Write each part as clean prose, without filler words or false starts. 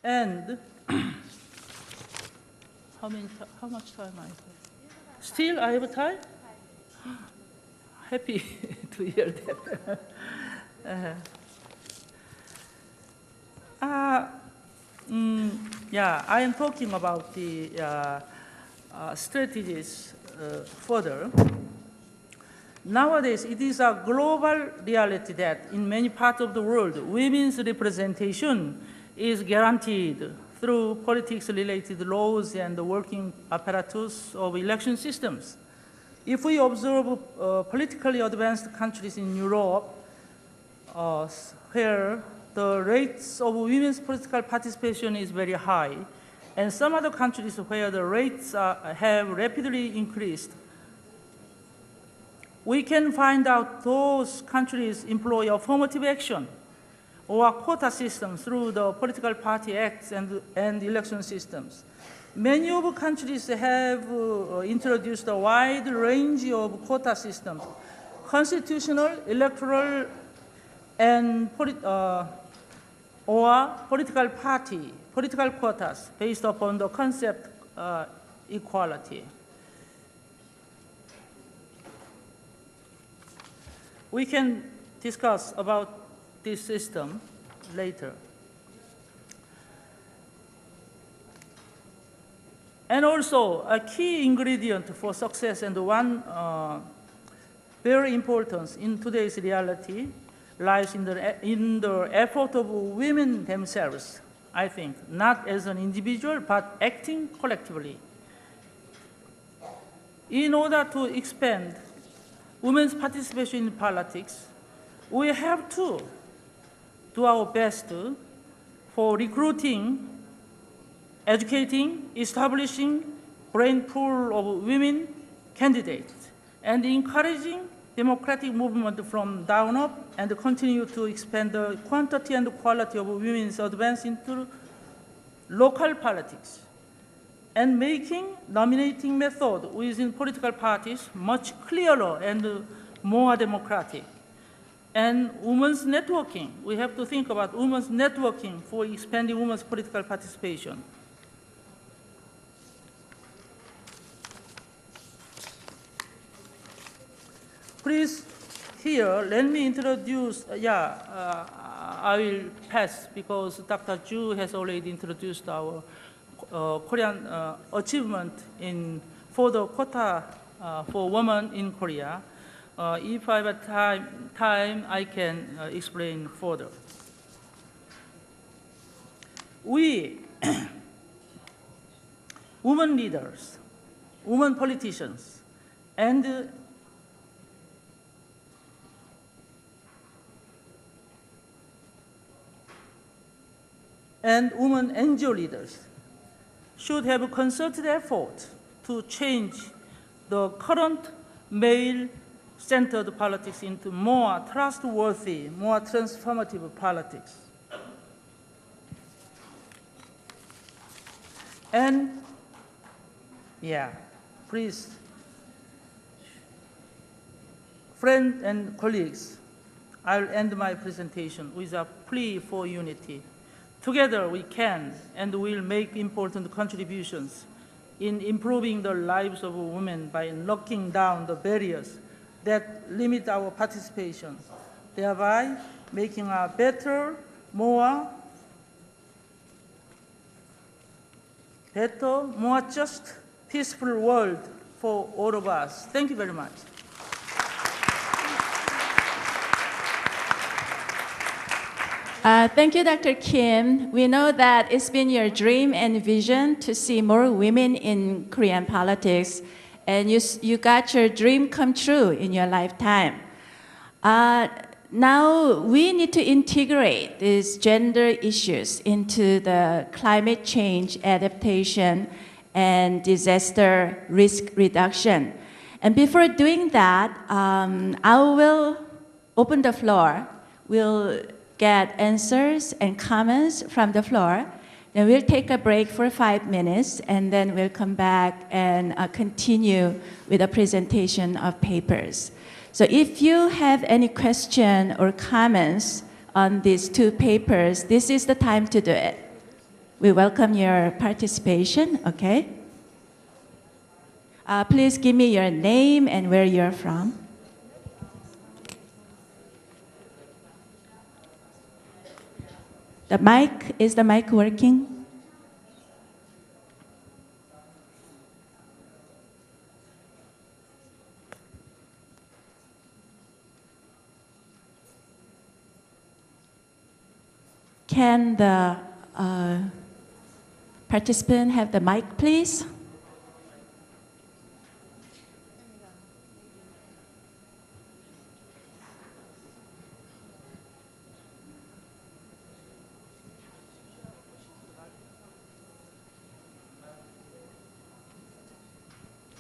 And how much time I have? Still, I have time? Happy to hear that. Yeah, I am talking about the strategies further. Nowadays, it is a global reality that in many parts of the world, women's representation is guaranteed through politics-related laws and the working apparatus of election systems. If we observe politically advanced countries in Europe, where the rates of women's political participation is very high, and some other countries where the rates have rapidly increased, we can find out those countries employ affirmative action or quota systems through the political party acts and election systems. Many of the countries have introduced a wide range of quota systems, constitutional, electoral, and political quotas based upon the concept equality. We can discuss about this system later. And also, a key ingredient for success and one very important in today's reality lies in the effort of women themselves, I think, not as an individual, but acting collectively. In order to expand women's participation in politics, we have to do our best for recruiting, educating, establishing brain pool of women candidates, and encouraging democratic movement from down up and continue to expand the quantity and quality of women's advance into local politics, and making nominating method within political parties much clearer and more democratic. And women's networking, we have to think about women's networking for expanding women's political participation. Please, here, let me introduce, I will pass because Dr. Ju has already introduced our Korean achievement for the quota for women in Korea. If I have time, I can explain further. We, women leaders, women politicians, and women NGO leaders should have a concerted effort to change the current male-centered politics into more trustworthy, more transformative politics. And, please, friends and colleagues, I'll end my presentation with a plea for unity. Together we can and will make important contributions in improving the lives of women by knocking down the barriers that limit our participation, thereby making a better, more just, peaceful world for all of us. Thank you very much. Thank you, Dr. Kim. We know that it's been your dream and vision to see more women in Korean politics, and you got your dream come true in your lifetime. Now we need to integrate these gender issues into the climate change adaptation and disaster risk reduction. And before doing that, I will open the floor. We'll get answers and comments from the floor. Then we'll take a break for 5 minutes, and then we'll come back and continue with a presentation of papers. So if you have any question or comments on these two papers, this is the time to do it. We welcome your participation, okay? Please give me your name and where you're from. Is the mic working? Can the participant have the mic, please?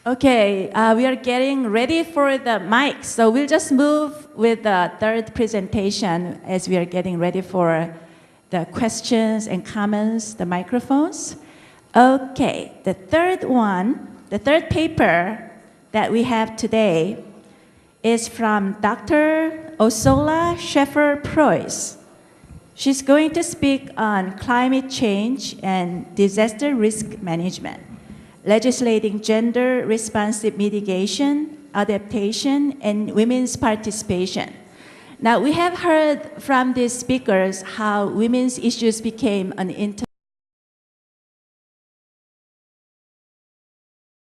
Okay, we are getting ready for the mic, so we'll just move with the third presentation as we are getting ready for the questions and comments, the microphones. Okay, the third paper that we have today is from Dr. Osola Schaeffer-Preuss. She's going to speak on climate change and disaster risk management, legislating gender-responsive mitigation, adaptation, and women's participation. Now, we have heard from these speakers how women's issues became an